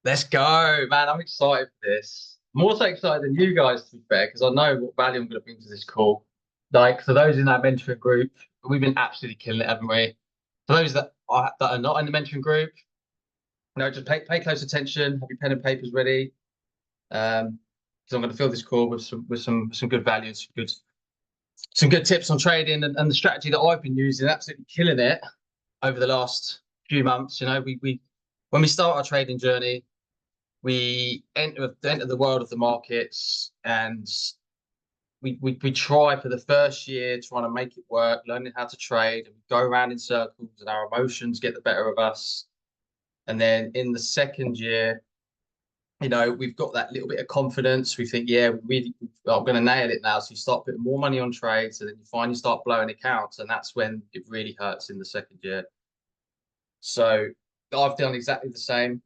Let's go, man. I'm excited for this. More so excited than you guys, to be fair, because I know what value I'm going to bring to this call. Like, for those in that mentoring group, we've been absolutely killing it, haven't we? For those that are not in the mentoring group, just pay close attention. Have your pen and papers ready. Because I'm going to fill this call with some good value and some good tips on trading and the strategy that I've been using, absolutely killing it over the last few months. We when we start our trading journey, we enter the world of the markets, and we try for the first year trying to make it work, learning how to trade, and we go around in circles, and our emotions get the better of us. And then in the second year, we've got that little bit of confidence. We think, yeah, I'm going to nail it now. So you start putting more money on trades, and then you finally start blowing accounts, and that's when it really hurts in the second year. So I've done exactly the same.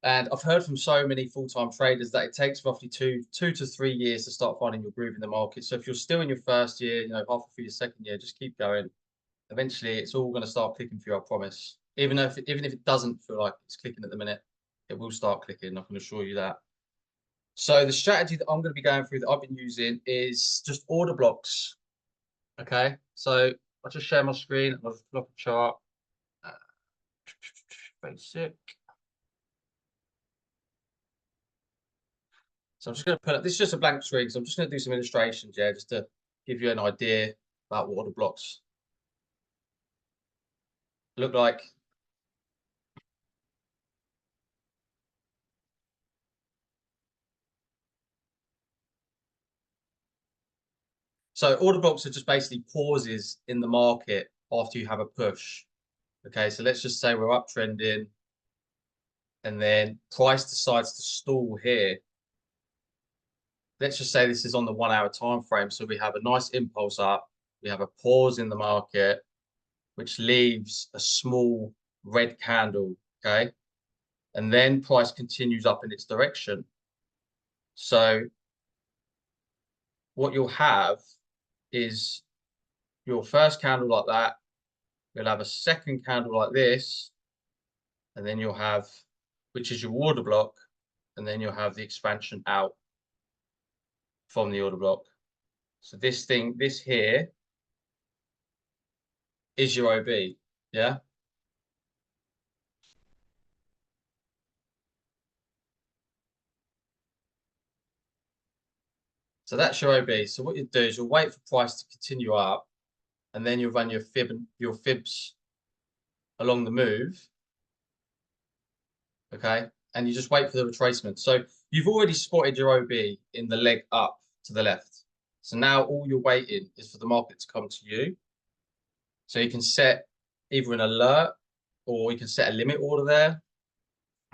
And I've heard from so many full-time traders that it takes roughly two to 3 years to start finding your groove in the market. So if you're still in your first year, halfway through your second year, just keep going. Eventually, it's all going to start clicking for you, I promise. Even if it doesn't feel like it's clicking at the minute, it will start clicking. I can assure you that. So the strategy that I'm going to be going through that I've been using is just order blocks. Okay, so I'll just share my screen. I'll just pull up a chart. Uh, Basic. So I'm just going to put up, this is just a blank screen, so I'm just going to do some illustrations, yeah, just to give you an idea about what order blocks look like. So order blocks are just basically pauses in the market after you have a push. Okay, so let's just say we're uptrending, and then price decides to stall here. Let's just say this is on the 1 hour time frame. So we have a nice impulse up, we have a pause in the market, which leaves a small red candle. Okay. And then price continues up in its direction. So what you'll have is your first candle like that. You'll have a second candle like this, and then you'll have, which is your order block, and then you'll have the expansion out from the order block. So this here is your OB, yeah? So that's your OB. So what you do is you'll wait for price to continue up, and then you'll run your fibs along the move, okay? And you just wait for the retracement. So you've already spotted your OB in the leg up to the left. So now all you're waiting is for the market to come to you. So you can set either an alert, or you can set a limit order there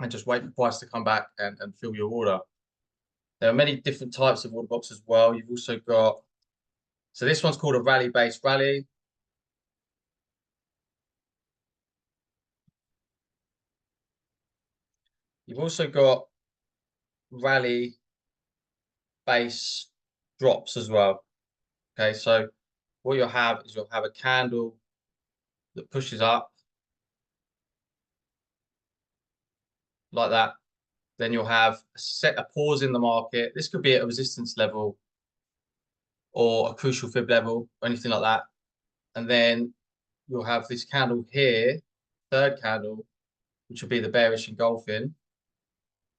and just wait for price to come back and fill your order. There are many different types of order blocks as well. You've also got, so this one's called a rally-based rally. You've also got rally base drops as well. Okay, so what you'll have is you'll have a candle that pushes up like that. Then you'll have a pause in the market. This could be at a resistance level or a crucial fib level or anything like that. And then you'll have this candle here, third candle, which will be the bearish engulfing.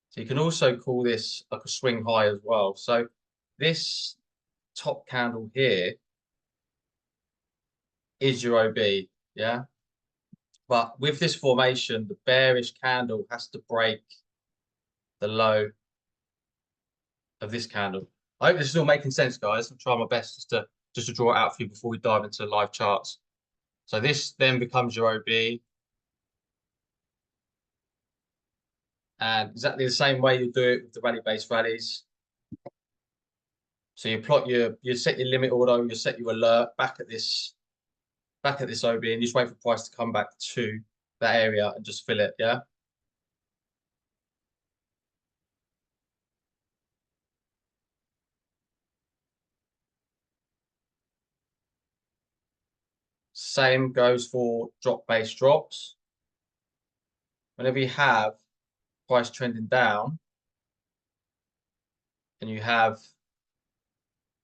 So you can also call this like a swing high as well. So this top candle here is your OB, yeah? But with this formation, the bearish candle has to break the low of this candle. I hope this is all making sense, guys. I'm trying my best just to draw it out for you before we dive into live charts. So this then becomes your OB, and exactly the same way you do it with the rally-based rallies. So you set your limit order, you set your alert back at this OB, and you just wait for price to come back to that area and just fill it, yeah? Same goes for drop-based drops. Whenever you have price trending down, and you have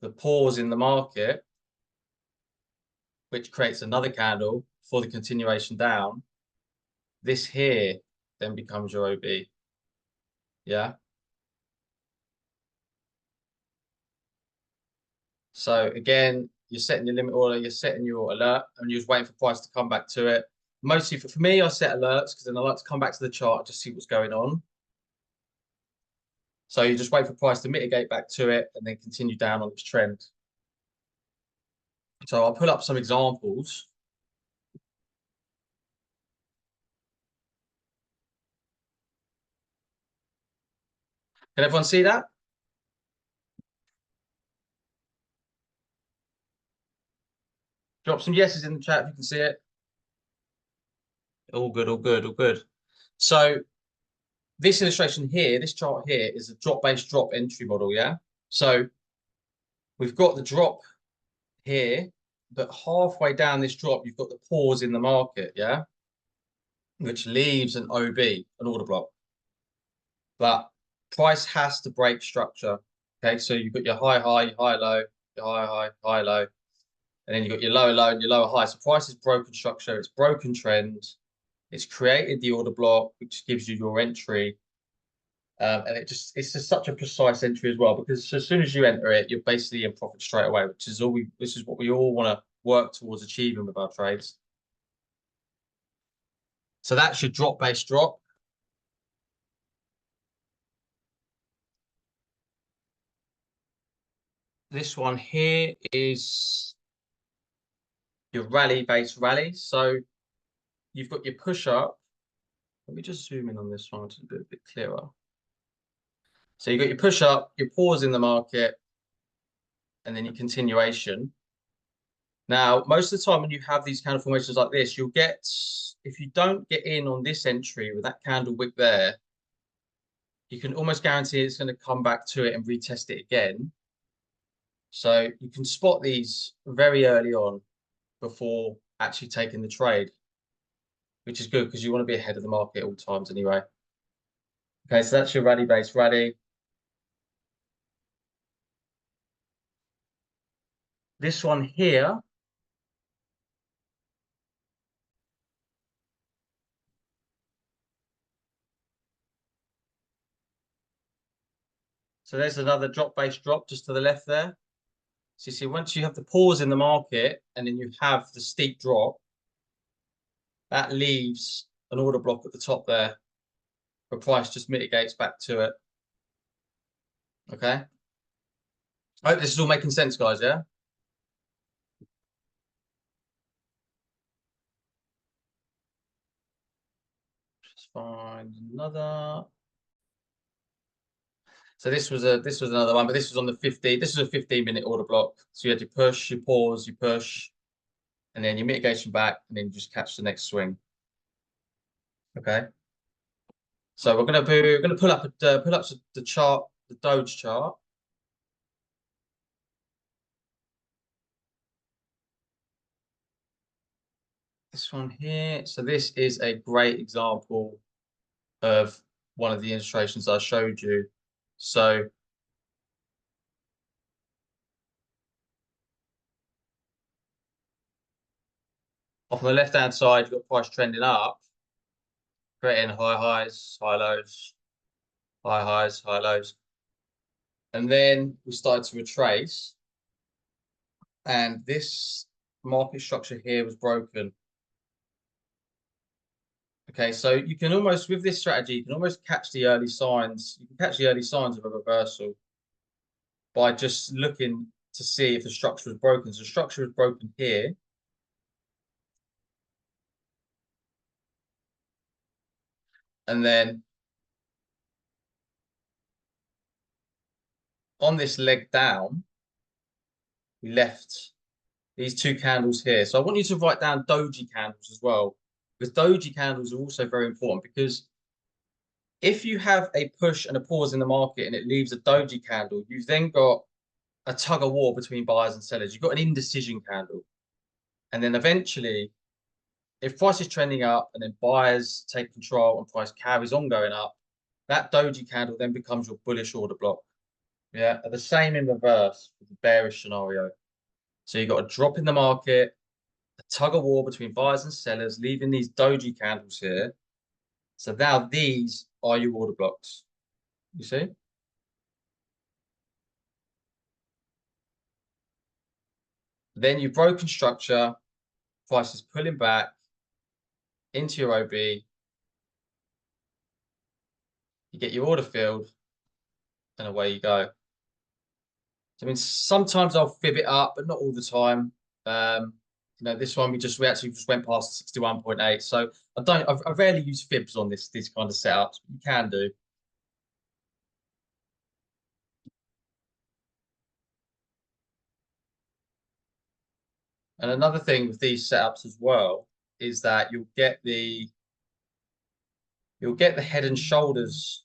the pause in the market, which creates another candle for the continuation down, this here then becomes your OB. Yeah. So again, you're setting your limit order, you're setting your alert, and you're just waiting for price to come back to it. Mostly for me, I set alerts because then I like to come back to the chart to see what's going on. So you just wait for price to mitigate back to it and then continue down on its trend. So I'll pull up some examples. Can everyone see that? Drop some yeses in the chat if you can see it. All good, all good, all good. So this illustration here, this chart here is a drop-based drop entry model, yeah? So we've got the drop here, but halfway down this drop, you've got the pause in the market, yeah? Which leaves an OB, an order block. But price has to break structure. Okay, so you've got your high, high, high, low, your high, high, high, low, and then you've got your lower low and your lower high. So price is broken structure, it's broken trend, it's created the order block, which gives you your entry. And it's just such a precise entry as well, because as soon as you enter it, you're basically in profit straight away, which is this is what we all want to work towards achieving with our trades. So that's your drop based drop. This one here is your rally based rally. So you've got your push up. Let me just zoom in on this one to be a bit clearer. So you've got your push up, your pause in the market, and then your continuation. Now, most of the time when you have these candle formations like this, you'll get, if you don't get in on this entry with that candle wick there, you can almost guarantee it's going to come back to it and retest it again. So you can spot these very early on before actually taking the trade, which is good because you want to be ahead of the market at all times anyway. Okay, so that's your rally-based rally. This one here, so there's another drop-based drop just to the left there. So you see, once you have the pause in the market and then you have the steep drop, that leaves an order block at the top there. The price just mitigates back to it. Okay. I hope this is all making sense, guys, yeah? Just find another. So this was another one, but this was on the 50. This was a 15-minute order block. So you had your push, your pause, your push, and then your mitigation back, and then you just catch the next swing. Okay. So we're gonna pull up the chart, the Doge chart. This one here. So this is a great example of one of the illustrations I showed you. So off on the left-hand side, you've got price trending up, creating high highs, high lows, high highs, high lows. And then we started to retrace. And this market structure here was broken. Okay, so you can almost, with this strategy, you can almost catch the early signs. You can catch the early signs of a reversal by just looking to see if the structure was broken. So the structure was broken here. And then on this leg down, we left these two candles here. So I want you to write down doji candles as well, because doji candles are also very important, because if you have a push and a pause in the market and it leaves a doji candle, you've then got a tug of war between buyers and sellers. You've got an indecision candle. And then eventually, if price is trending up and then buyers take control and price carries on going up, That doji candle then becomes your bullish order block. Yeah, the same in reverse with the bearish scenario. So you've got a drop in the market, a tug of war between buyers and sellers, leaving these doji candles here. So now these are your order blocks. You see? Then you've broken structure, price is pulling back into your OB. You get your order filled, and away you go. So, I mean, sometimes I'll fib it up, but not all the time. This one we actually just went past 61.8. So I rarely use fibs on these kind of setups, but you can do. And another thing with these setups as well is that you'll get the head and shoulders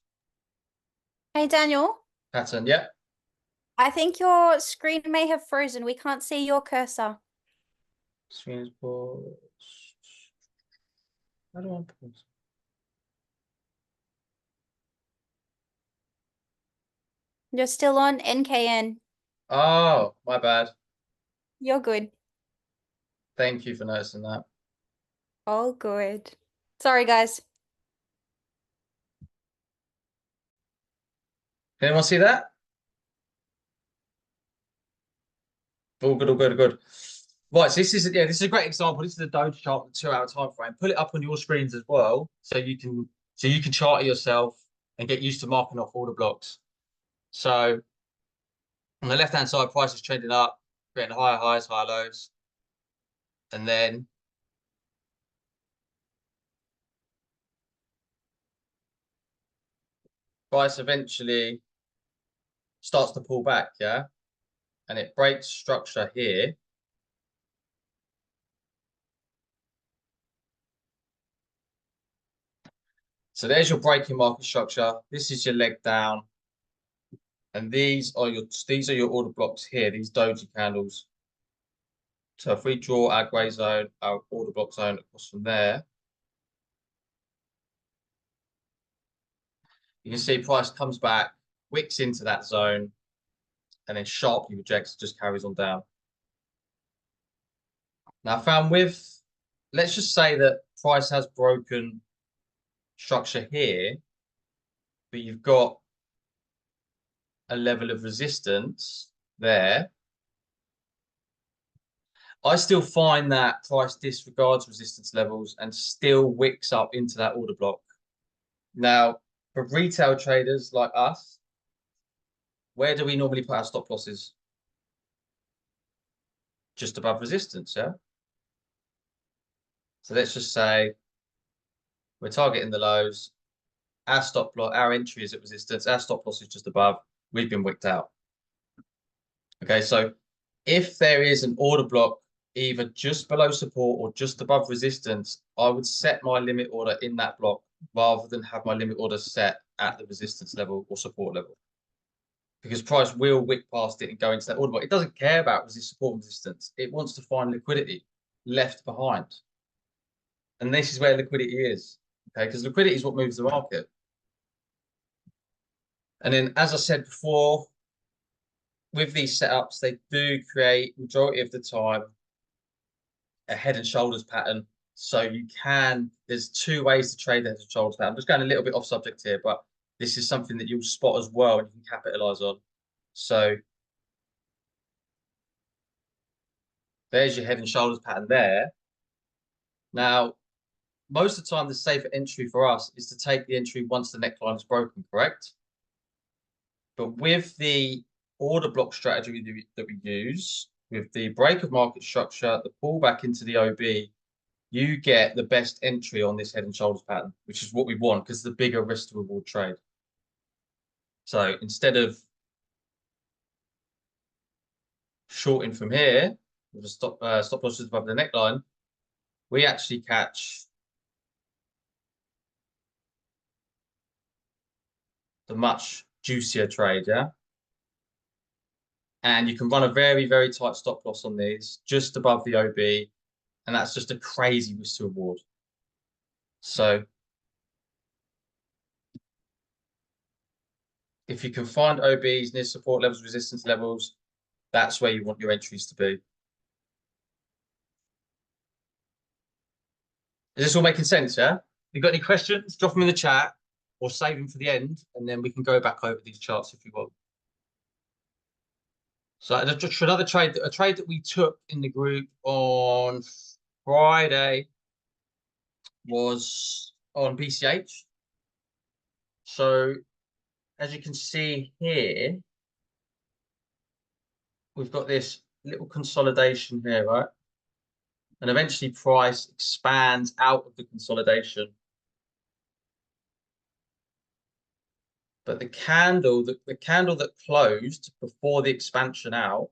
Hey, Daniel. pattern. Yeah. I think your screen may have frozen. We can't see your cursor. Screen is paused. How do I pause? You're still on NKN. Oh, my bad. You're good. Thank you for noticing that. All good. Sorry, guys. Can anyone see that? All good, all good, all good. Right, so this is a great example. This is a Doge chart with 2 hour time frame. Put it up on your screens as well, so you can chart it yourself and get used to marking off order blocks. So on the left hand side, price is trending up, creating higher highs, higher lows, and then price eventually starts to pull back, yeah, and it breaks structure here. So there's your breaking market structure. This is your leg down. And these are your order blocks here, these doji candles. So if we draw our grey zone, our order block zone across from there, you can see price comes back, wicks into that zone, and then sharply rejects, just carries on down. Now I found let's just say that price has broken structure here, but you've got a level of resistance there. I still find that price disregards resistance levels and still wicks up into that order block. Now, for retail traders like us, where do we normally put our stop losses? Just above resistance, yeah? So let's just say we're targeting the lows. Our entry is at resistance. Our stop loss is just above. We've been wicked out. Okay, so if there is an order block either just below support or just above resistance, I would set my limit order in that block rather than have my limit order set at the resistance level or support level. Because price will wick past it and go into that order block. It doesn't care about support and resistance. It wants to find liquidity left behind. And this is where liquidity is. Okay, because liquidity is what moves the market. And then, as I said before, with these setups, they do create, majority of the time, a head and shoulders pattern. So there's 2 ways to trade the head and shoulders pattern. I'm just going a little bit off subject here, but this is something that you'll spot as well and you can capitalize on. So there's your head and shoulders pattern there. Now, most of the time, the safer entry for us is to take the entry once the neckline is broken, correct? But with the order block strategy that we use, with the break of market structure, the pullback into the OB, you get the best entry on this head and shoulders pattern, which is what we want because the bigger risk to reward trade. So instead of shorting from here with a stop loss just above the neckline, we actually catch the much juicier trade, yeah? And you can run a very, very tight stop loss on these just above the OB, and that's just a crazy risk to reward. So if you can find OBs near support levels, resistance levels, that's where you want your entries to be. Is this all making sense, yeah? You got any questions? Drop them in the chat or save them for the end, and then we can go back over these charts if you want. So another trade, a trade that we took in the group on Friday was on BCH. So as you can see here, we've got this little consolidation here, right? And eventually price expands out of the consolidation. But the candle that closed before the expansion out,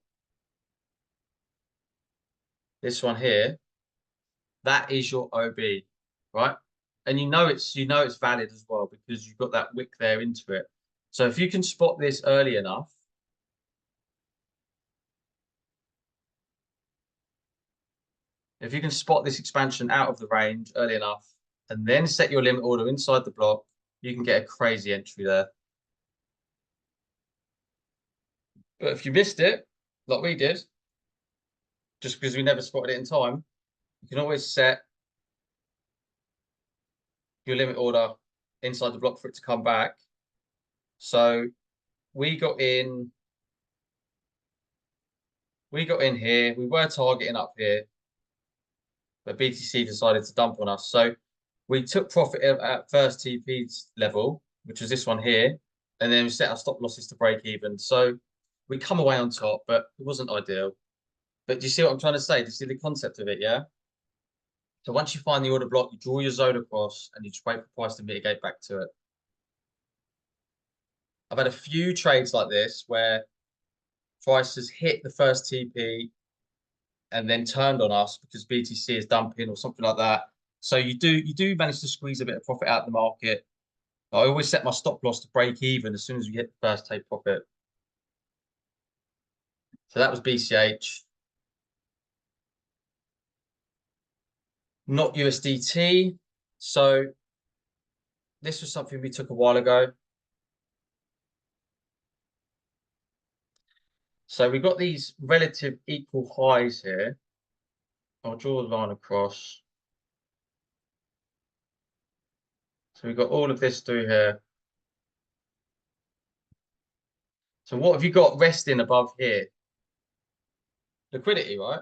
this one here, that is your OB, right? And you know it's valid as well because you've got that wick there into it. So if you can spot this early enough, if you can spot this expansion out of the range early enough and then set your limit order inside the block, you can get a crazy entry there. But if you missed it, like we did, just because we never spotted it in time, you can always set your limit order inside the block for it to come back. So we got in here. We were targeting up here, but BTC decided to dump on us. So we took profit at first TP level, which was this one here, and then we set our stop losses to break even. So we come away on top, but it wasn't ideal. But do you see what I'm trying to say? Do you see the concept of it? Yeah. So once you find the order block, you draw your zone across and you just wait for price to mitigate back to it. I've had a few trades like this where price has hit the first TP and then turned on us because BTC is dumping or something like that. So you do manage to squeeze a bit of profit out of the market. I always set my stop loss to break even as soon as we hit the first take profit. So that was BCH. Not USDT. So this was something we took a while ago. So we've got these relative equal highs here. I'll draw a line across. So we've got all of this through here. So what have you got resting above here? Liquidity, right?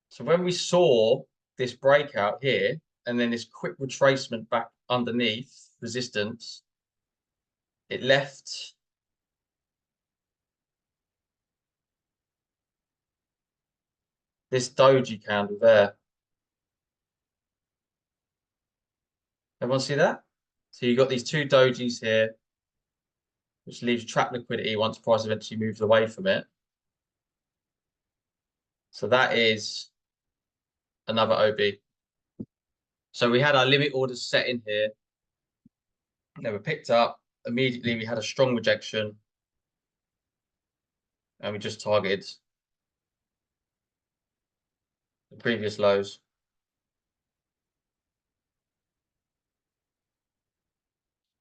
So when we saw this breakout here, and then this quick retracement back underneath resistance, it left this doji candle there. Everyone see that? So you've got these two dojis here, which leaves trapped liquidity once price eventually moves away from it. So that is another OB. So we had our limit orders set in here. They were picked up. Immediately we had a strong rejection. And we just targeted the previous lows.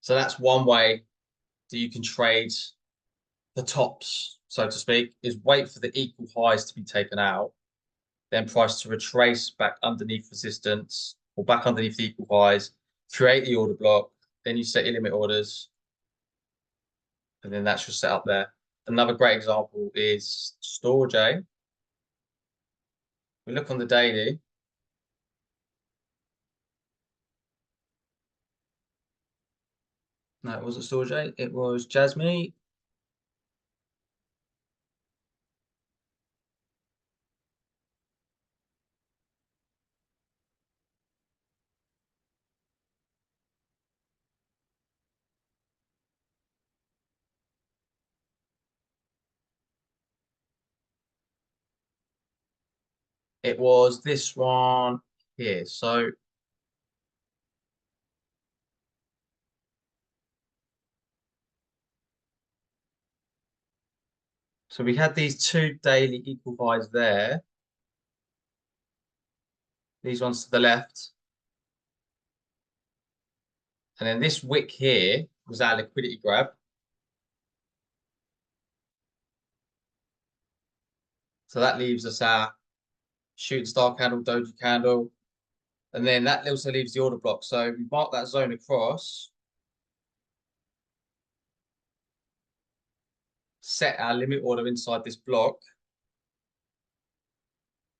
So that's one way that you can trade the tops, so to speak, is wait for the equal highs to be taken out, then price to retrace back underneath resistance or back underneath the equal highs, create the order block, then you set your limit orders, and then that's your setup there. Another great example is Storj. We look on the daily. No, it wasn't Storj. It was Jasmine. It was this one here. So we had these two daily equal highs there. These ones to the left. And then this wick here was our liquidity grab. So that leaves us our shooting star candle, doji candle. And then that also leaves the order block. So we mark that zone across, set our limit order inside this block.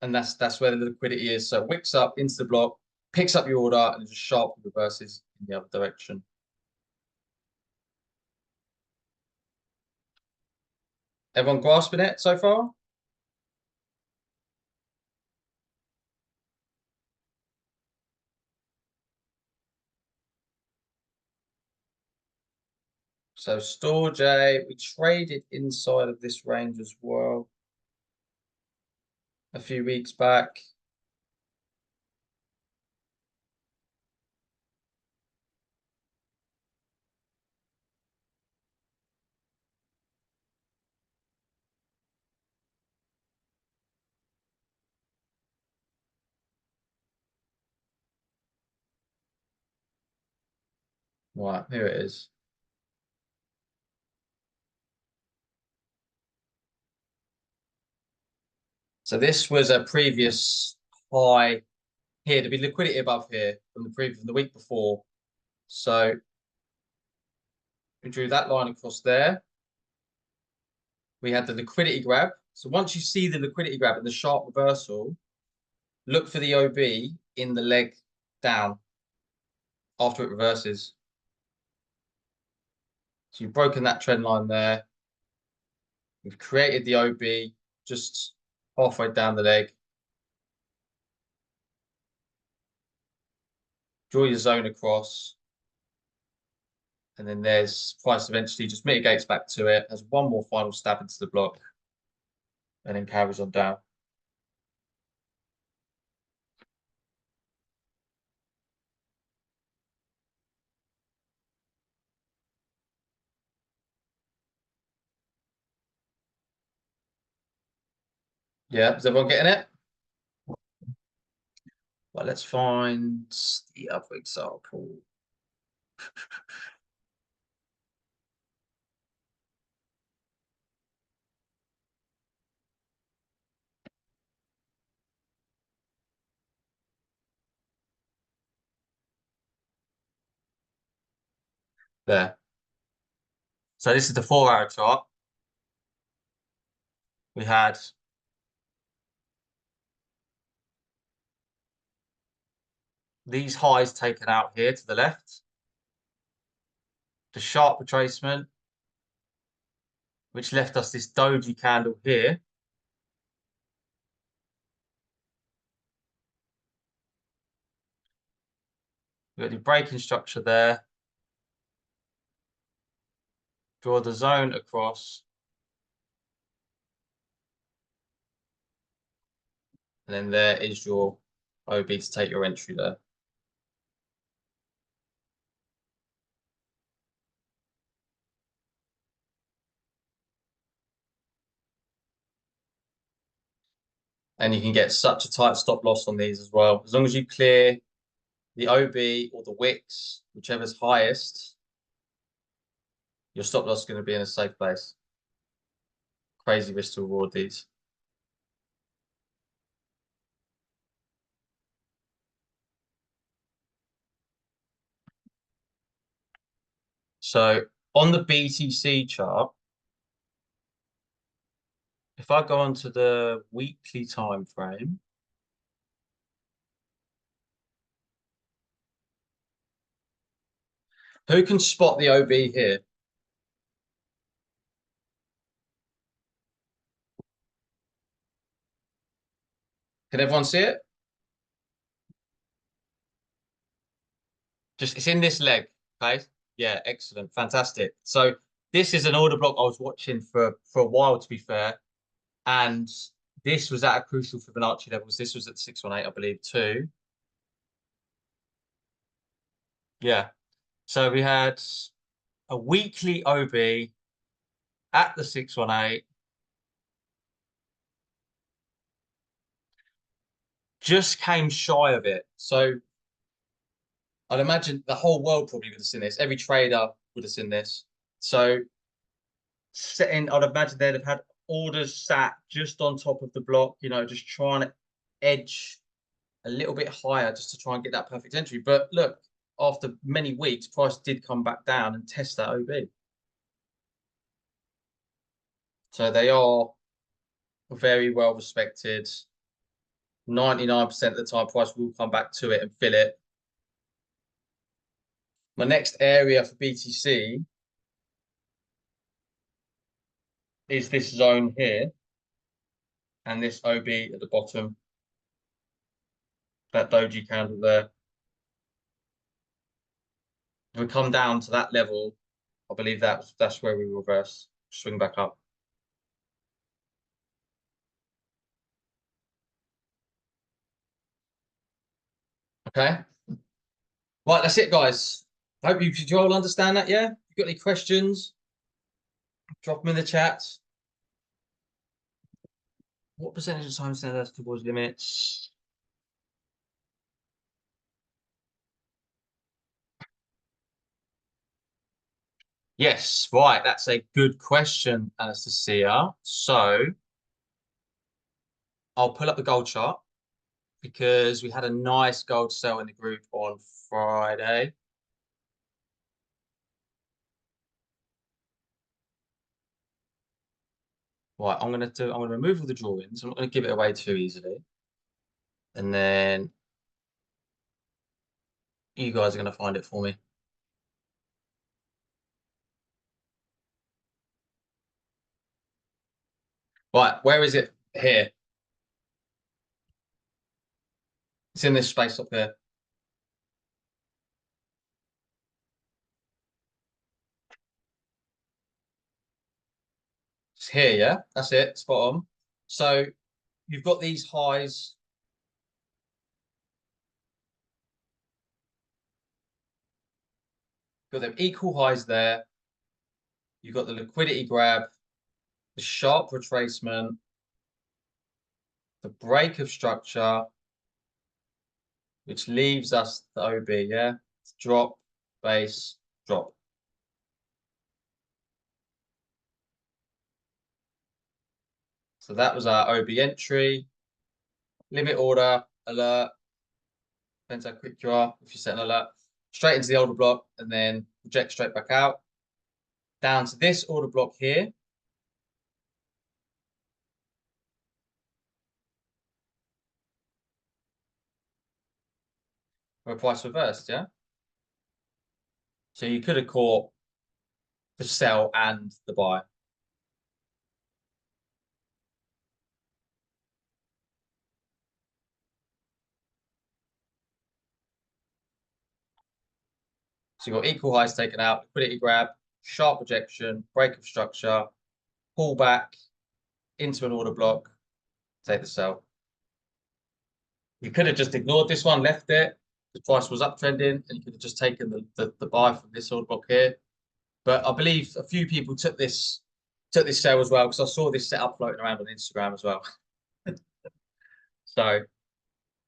And that's where the liquidity is. So it wicks up into the block, picks up your order, and just sharply reverses in the other direction. Everyone grasping it so far? So Storage A, we traded inside of this range as well a few weeks back. Right, here it is. So this was a previous high here to be liquidity above here from the week before. So we drew that line across there. We had the liquidity grab. So once you see the liquidity grab and the sharp reversal, look for the OB in the leg down after it reverses. So you've broken that trend line there. We've created the OB just halfway down the leg. Draw your zone across. And then there's price eventually just mitigates back to it, has one more final stab into the block, and then carries on down. Yeah, is everyone getting it? Well, let's find the other example. There. So this is the 4-hour chart. We had these highs taken out here to the left. The sharp retracement, which left us this doji candle here. We've got the breaking structure there. Draw the zone across. And then there is your OB to take your entry there. And you can get such a tight stop loss on these as well. As long as you clear the OB or the wicks, whichever's highest, your stop loss is going to be in a safe place. Crazy risk to reward these. So on the BTC chart, if I go onto the weekly time frame, who can spot the OB here? Can everyone see it? Just it's in this leg, okay? Yeah, excellent, fantastic. So this is an order block I was watching for a while, to be fair, and this was at a crucial Fibonacci levels. This was at 618, I believe, too. Yeah. So we had a weekly OB at the 618. Just came shy of it. So I'd imagine the whole world probably would have seen this. Every trader would have seen this. So setting, I'd imagine they'd have had orders sat just on top of the block, you know, just trying to edge a little bit higher just to try and get that perfect entry. But look, after many weeks, price did come back down and test that OB. So they are very well respected. 99% of the time, price will come back to it and fill it. My next area for BTC is this zone here and this OB at the bottom, that doji candle there. If we come down to that level, I believe that's where we reverse, swing back up. Okay. Right, that's it, guys. Hope you all understand that, yeah? If you got any questions, drop them in the chat. What percentage of time stands towards limits? Yes, right. That's a good question, Anastasia. So I'll pull up the gold chart because we had a nice gold sell in the group on Friday. Right, I'm gonna remove all the drawings. I'm not gonna give it away too easily. And then you guys are gonna find it for me. Right, where is it? Here. It's in this space up here. It's here, yeah? That's it, spot on. So you've got these highs. Got them equal highs there. You've got the liquidity grab, the sharp retracement, the break of structure, which leaves us the OB, yeah? Drop, base, drop. So that was our OB entry. Limit order, alert. Depends how quick you are. If you set an alert, straight into the order block and then reject straight back out. Down to this order block here. Where price reversed, yeah? So you could have caught the sell and the buy. So you've got equal highs taken out, liquidity grab, sharp rejection, break of structure, pull back into an order block, take the sell. You could have just ignored this one, left it. The price was uptrending, and you could have just taken the buy from this order block here. But I believe a few people took this sell as well because I saw this setup floating around on Instagram as well. So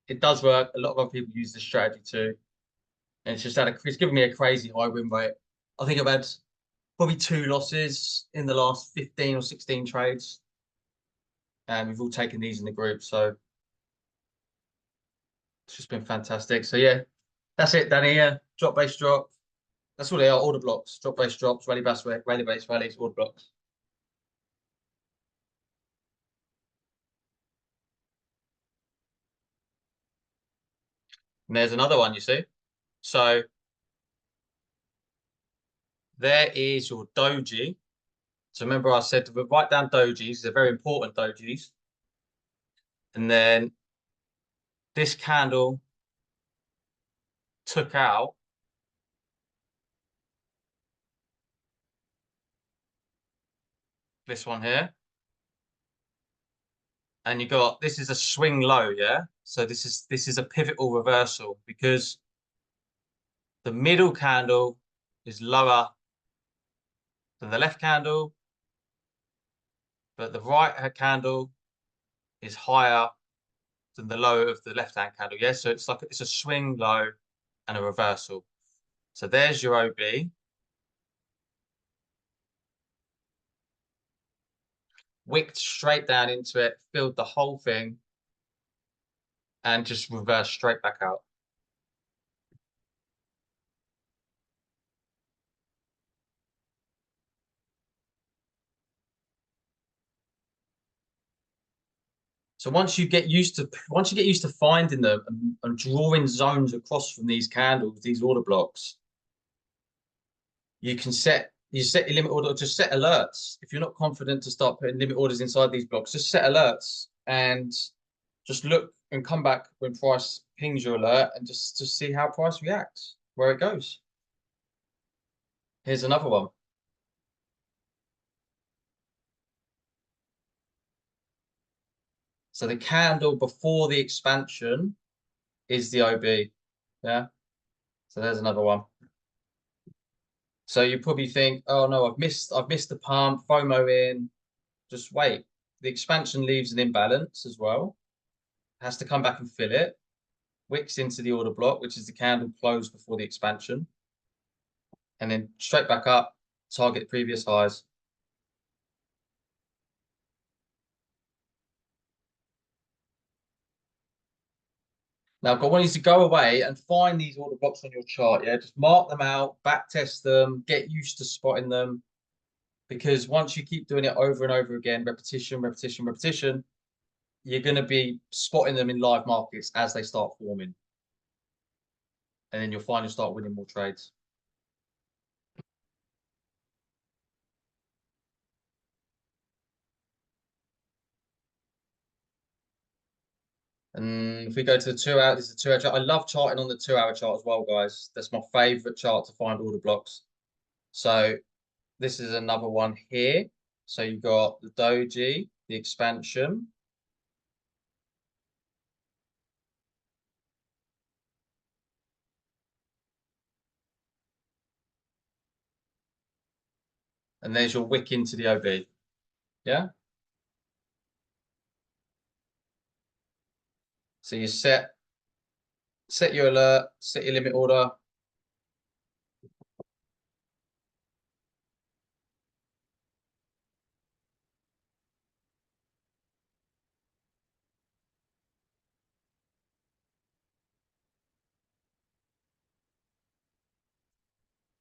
it does work. A lot of other people use this strategy too. And it's just it's given me a crazy high win rate. I think I've had probably 2 losses in the last 15 or 16 trades. And we've all taken these in the group. So it's just been fantastic. So yeah, that's it, Danny. Yeah, drop base drop. That's what they are, order blocks. Drop base drops, rally base rallies, order blocks. And there's another one, you see. So there is your doji. So remember I said to write down dojis. They're very important dojis. And then this candle took out this one here. And you got, this is a swing low, yeah? So this is a pivotal reversal because the middle candle is lower than the left candle, but the right candle is higher than the low of the left-hand candle. Yeah, so it's a swing low and a reversal. So there's your OB. wicked straight down into it, filled the whole thing, and just reversed straight back out. So once you get used to finding them and drawing zones across from these candles, these order blocks, you set your limit order, just set alerts. If you're not confident to start putting limit orders inside these blocks, just set alerts and just look and come back when price pings your alert and just see how price reacts, where it goes. Here's another one. So the candle before the expansion is the OB. Yeah. So there's another one. So you probably think, oh no, I've missed the pump, FOMO in. Just wait. The expansion leaves an imbalance as well. Has to come back and fill it. Wicks into the order block, which is the candle closed before the expansion. And then straight back up, target previous highs. Now, I want you to go away and find these order blocks on your chart. Yeah, just mark them out, back test them, get used to spotting them. Because once you keep doing it over and over again, repetition, repetition, repetition, you're going to be spotting them in live markets as they start forming. And then you'll finally start winning more trades. And if we go to the 2 hour, this is a 2 hour chart. I love charting on the 2 hour chart as well, guys. That's my favorite chart to find order blocks. So this is another one here. So you've got the doji, the expansion. And there's your wick into the OB. Yeah. So you set your alert, set your limit order.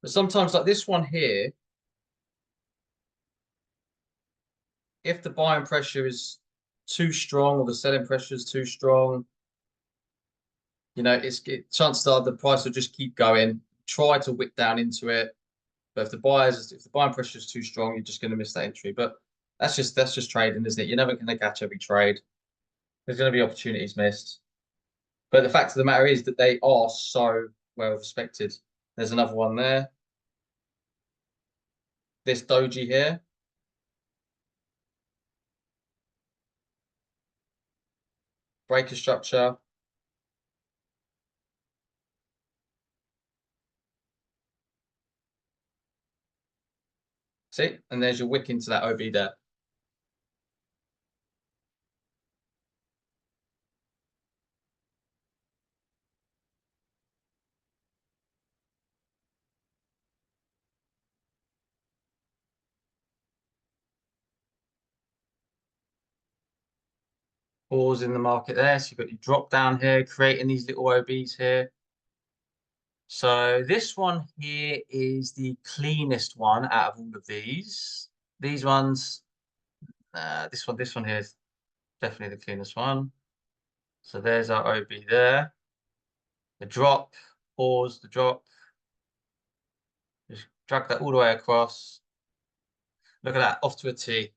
But sometimes like this one here, if the buying pressure is too strong or the selling pressure is too strong, you know, chances are the price will just keep going. Try to wick down into it, but if the buying pressure is too strong, you're just going to miss that entry. But that's just trading, isn't it? You're never going to catch every trade. There's going to be opportunities missed. But the fact of the matter is that they are so well respected. There's another one there. This doji here. Breaker structure. See? And there's your wick into that OB there. Pause in the market there. So you've got your drop down here, creating these little OBs here. So this one here is the cleanest one out of all of these. These ones, this one here is definitely the cleanest one. So there's our OB there. The drop, pause, the drop. Just drag that all the way across. Look at that, off to a T.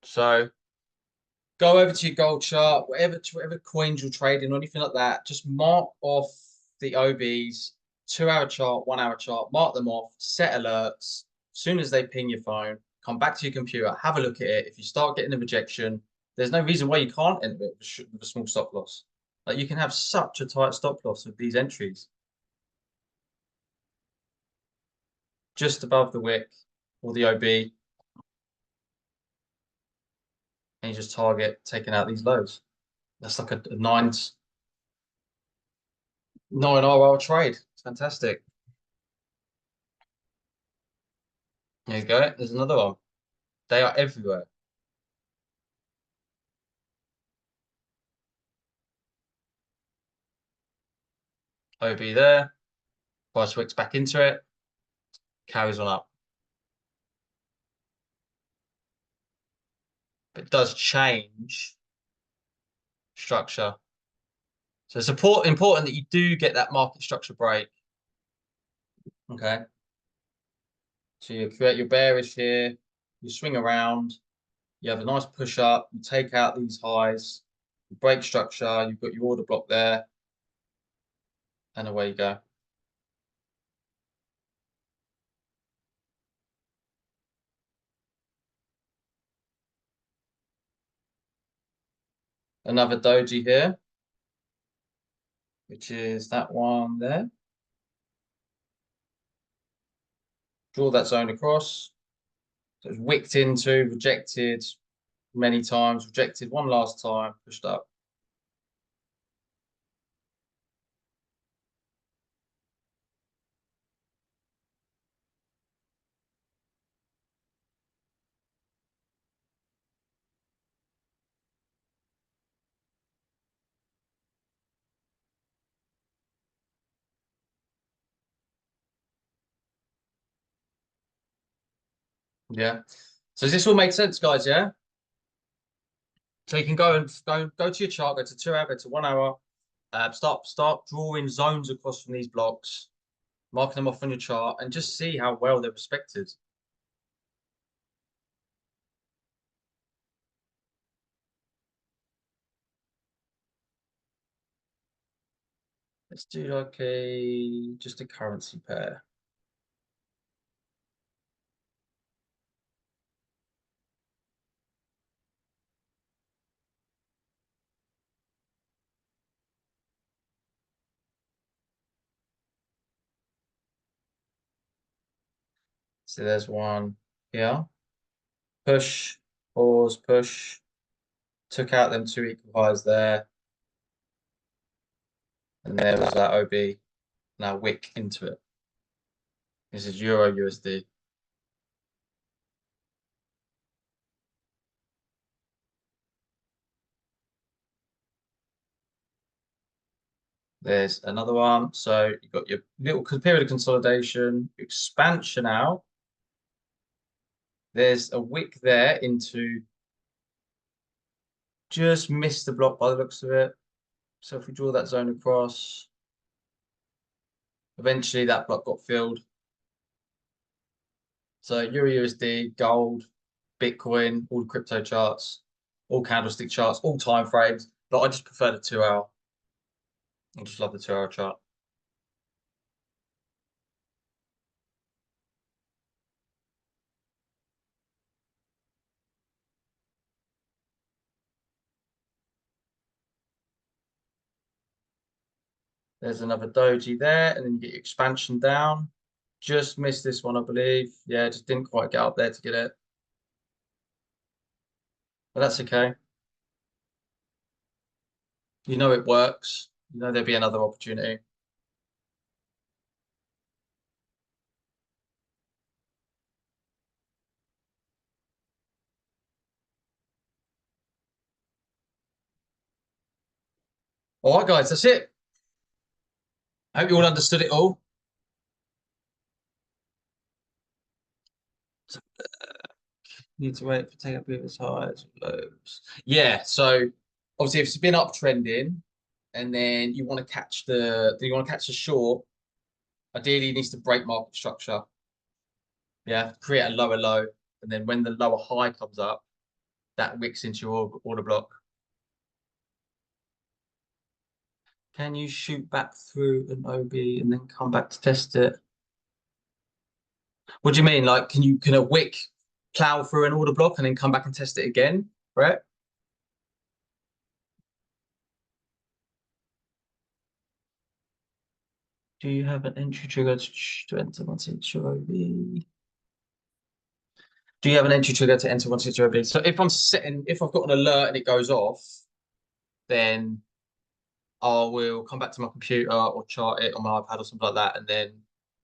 So go over to your gold chart, whatever coins you're trading or anything like that, just mark off the OBs, 2 hour chart, 1 hour chart, mark them off, set alerts. As soon as they ping your phone, come back to your computer, have a look at it. If you start getting a rejection, there's no reason why you can't enter it with a small stop loss. Like you can have such a tight stop loss with these entries. Just above the wick or the OB. And you just target taking out these lows. That's like a 9 RL trade. It's fantastic. There you go. There's another one. They are everywhere. OB there. Price wicks back into it. Carries on up. But it does change structure. So it's important that you do get that market structure break. Okay. So you create your bearish here, you swing around, you have a nice push up, you take out these highs, you break structure, you've got your order block there, and away you go. Another doji here, which is that one there. Draw that zone across. So it's wicked into, rejected many times, rejected one last time, pushed up. Yeah. So does this all make sense, guys? Yeah. So you can go to your chart, go to 2 hour, go to 1 hour, start drawing zones across from these blocks, marking them off on your chart, and just see how well they're respected. Let's do like just a currency pair. So there's one here. Push, pause, push. Took out them 2 equal highs there. And there was that OB. Now wick into it. This is Euro USD. There's another one. So you've got your little period of consolidation, expansion out. There's a wick there into just missed the block by the looks of it. So if we draw that zone across, eventually that block got filled. So Euro USD, gold, Bitcoin, all the crypto charts, all candlestick charts, all time frames. But I just prefer the 2 hour. I just love the 2 hour chart. There's another doji there, and then you get your expansion down. Just missed this one, I believe. Yeah, just didn't quite get up there to get it. But that's okay. You know it works. You know there'll be another opportunity. All right, guys, that's it. I hope you all understood it all. Need to wait for take up as high as lows. Yeah, so obviously if it's been uptrending and then you want to catch the short, ideally it needs to break market structure. Yeah, create a lower low, and then when the lower high comes up, that wicks into your order block. Can you shoot back through an OB and then come back to test it? What do you mean? Like, can a wick plow through an order block and then come back and test it again? Right? Do you have an entry trigger to enter once it's your OB? Do you have an entry trigger to enter once it's your OB? So if I've got an alert and it goes off, then I will come back to my computer or chart it on my iPad or something like that. And then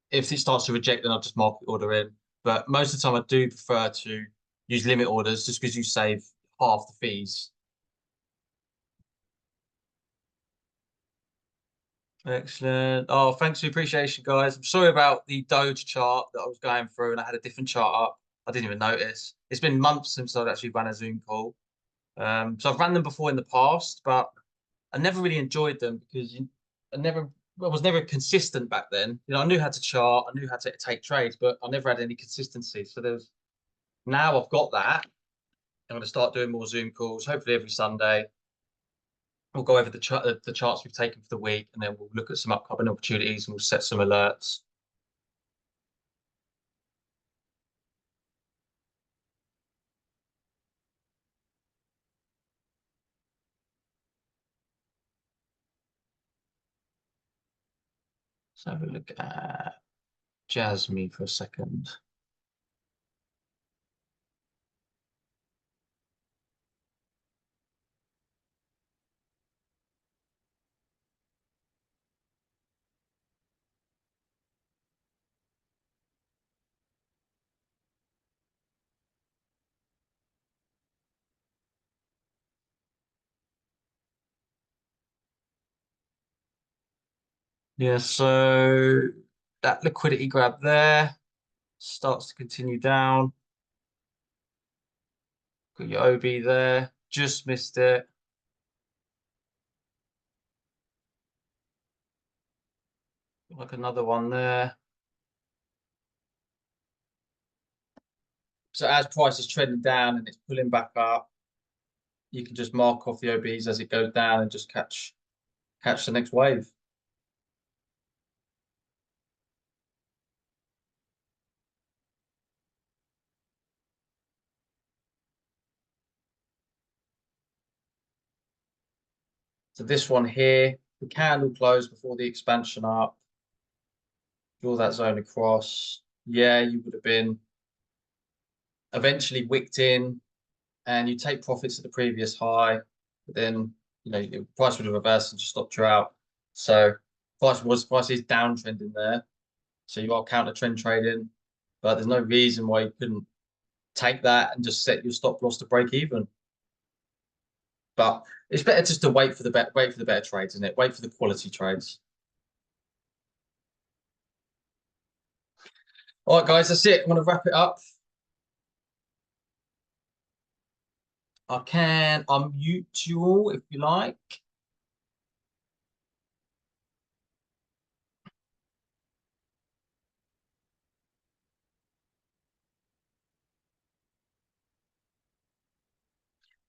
if it starts to reject, then I'll just mark the order in. but most of the time I do prefer to use limit orders just because you save half the fees. Excellent. Oh, thanks for the appreciation, guys. I'm sorry about the Doge chart that I was going through and I had a different chart up. I didn't even notice. It's been months since I've actually run a Zoom call. So I've run them before in the past, but I never really enjoyed them because I was never consistent back then. I knew how to chart, I knew how to take trades, but I never had any consistency. So now I've got that. I'm going to start doing more Zoom calls, hopefully every Sunday. We'll go over the charts we've taken for the week, and then we'll look at some upcoming opportunities and we'll set some alerts. Let's have a look at Jasmine for a second. Yeah, so that liquidity grab there starts to continue down. Got your OB there, just missed it. Like another one there. So as price is trending down and it's pulling back up, you can just mark off the OBs as it goes down and just catch the next wave. So this one here, the candle closed before the expansion up. Draw that zone across. Yeah, you would have been eventually wicked in, and you take profits at the previous high. But then the price would have reversed and just stopped you out. So price is downtrending there. So you are counter trend trading, but there's no reason why you couldn't take that and just set your stop loss to break even. But it's better just to wait for the better trades, isn't it? Wait for the quality trades. All right, guys, that's it. I'm going to wrap it up. I can unmute you all if you like.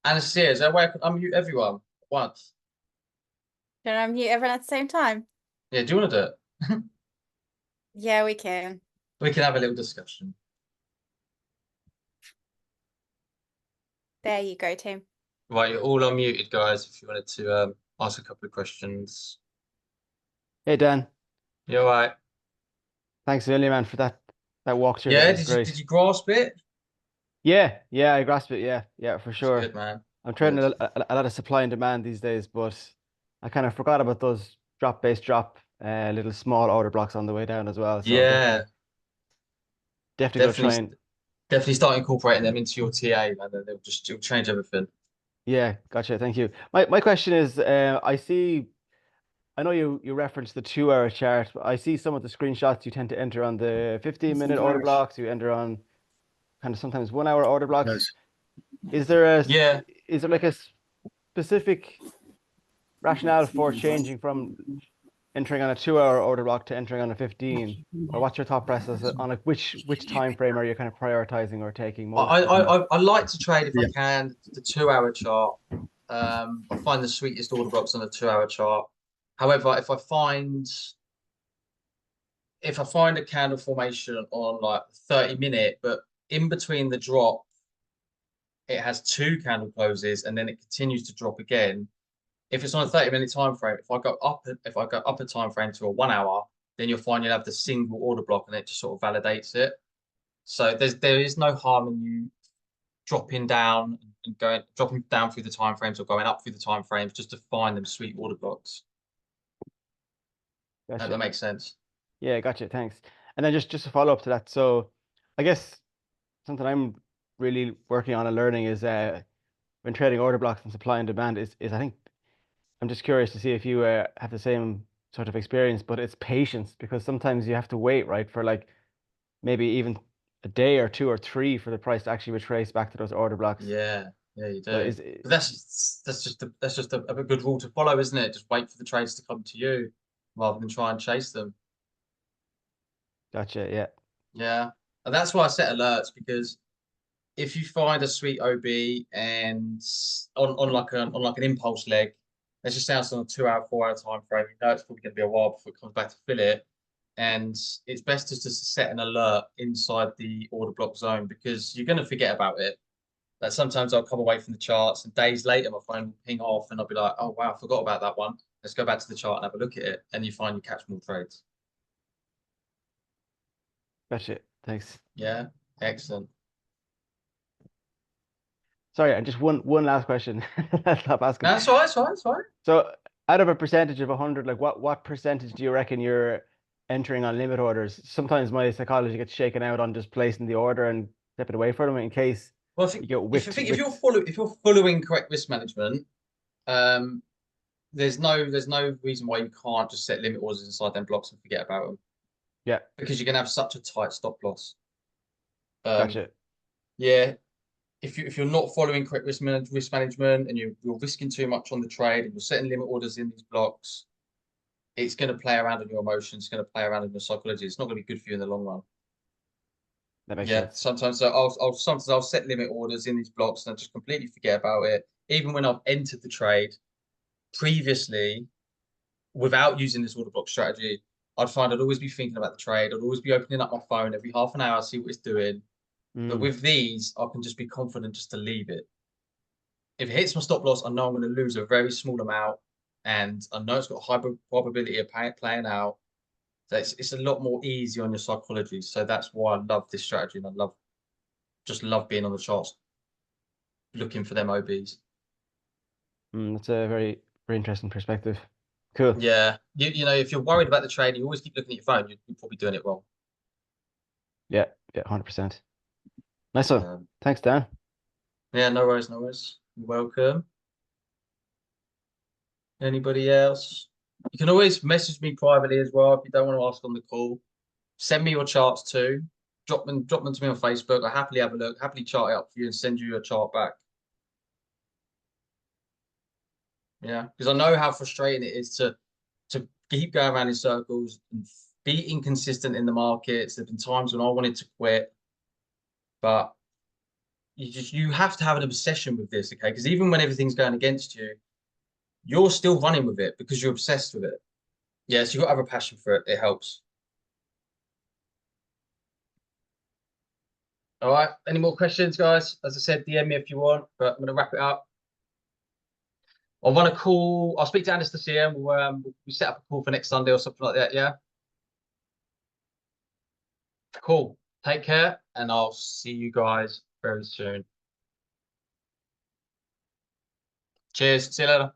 Anastasia, is there a way I can unmute everyone at once? Can I unmute everyone at the same time? Yeah, do you want to do it? Yeah, we can. We can have a little discussion. There you go, Tim. Right, you're all unmuted, guys, if you wanted to ask a couple of questions. Hey Dan, You all right? thanks a million, man, for that walkthrough. Yeah, That was great. did you grasp it? Yeah, I grasp it. Yeah, for sure. Good, man. I'm trading Good. a lot of supply and demand these days, but I kind of forgot about those little small order blocks on the way down as well. So Yeah, definitely go try and definitely start incorporating them into your TA, man. It'll change everything. yeah, gotcha. Thank you. My question is, I know you referenced the 2-hour chart, but I see some of the screenshots you tend to enter on the 15-minute order blocks. You enter on kind of sometimes 1-hour order blocks. Is there like a specific rationale for changing from entering on a 2-hour order block to entering on a 15, or what's your thought process on which time frame are you kind of prioritizing or taking most? I like to trade if I can the 2-hour chart. I find the sweetest order blocks on the 2-hour chart. However, if I find a candle formation on like 30-minute, but in between the drop, it has 2 candle closes and then it continues to drop again. If it's on a 30-minute time frame, if I go up a time frame to a 1 hour, then you'll find you'll have the single order block and it just sort of validates it. So there is no harm in you dropping down through the time frames or going up through the time frames just to find them sweet order blocks. Gotcha. That makes sense. Yeah, gotcha. Thanks. And then just to follow up to that, so I guess something I'm really working on and learning is when trading order blocks and supply and demand is I think I'm just curious to see if you have the same sort of experience, but it's patience because sometimes you have to wait, right, for like maybe even a day or two or three for the price to actually retrace back to those order blocks. Yeah, you So do. But that's just a good rule to follow, isn't it? Just wait for the trades to come to you rather than try and chase them. gotcha, yeah. Yeah, and that's why I set alerts, because if you find a sweet OB and on like an impulse leg, let's just say it's on a 2 hour, 4 hour time frame, you know it's probably going to be a while before it comes back to fill it. And it's best just to set an alert inside the order block zone, because you're going to forget about it. Like sometimes I'll come away from the charts and days later my phone will ping off and I'll be like, oh wow, I forgot about that one. Let's go back to the chart and have a look at it. And you find you catch more trades. Gotcha. Thanks. Yeah, excellent. Sorry, and just one last question. Stop asking. No, that's all right, it's all right, it's all right. So out of a percentage of 100, like what percentage do you reckon you're entering on limit orders? Sometimes my psychology gets shaken out on just placing the order and stepping away from them in case Well, you get if whipped. if you're following correct risk management, there's no reason why you can't just set limit orders inside them blocks and forget about them, Yeah, because you're gonna have such a tight stop loss. gotcha. Yeah, if you're not following correct risk management and you're risking too much on the trade and you're setting limit orders in these blocks, it's going to play around on your emotions, it's going to play around in your psychology. It's not going to be good for you in the long run. That makes Yeah, sense. sometimes I'll set limit orders in these blocks and I just completely forget about it. Even when I've entered the trade previously without using this order block strategy, I'd find I'd always be thinking about the trade. I'd always be opening up my phone every half an hour, see what it's doing. But with these, I can just be confident just to leave it. If it hits my stop loss, I know I'm going to lose a very small amount, and I know it's got a high probability of playing out. So it's a lot more easy on your psychology. So that's why I love this strategy, and I love being on the charts, looking for them OBs. That's a very interesting perspective. Cool. Yeah, you know, if you're worried about the trade, you always keep looking at your phone. You're probably doing it wrong. Yeah, 100%. Nice one. Thanks, Dan. Yeah, no worries, no worries. You're welcome. Anybody else? You can always message me privately as well if you don't want to ask on the call. Send me your charts too. Drop them to me on Facebook. I happily have a look, happily chart it up for you and send you a chart back. Yeah, because I know how frustrating it is to keep going around in circles and be inconsistent in the markets. There've been times when I wanted to quit, but you have to have an obsession with this, okay? Because even when everything's going against you, you're still running with it because you're obsessed with it. Yes, you've got to have a passion for it. It helps. All right. Any more questions, guys? As I said, DM me if you want, but I'm going to wrap it up. I want to call. I'll speak to Anastasia. We'll set up a call for next Sunday or something like that. Yeah. Cool. Take care, and I'll see you guys very soon. Cheers. See you later.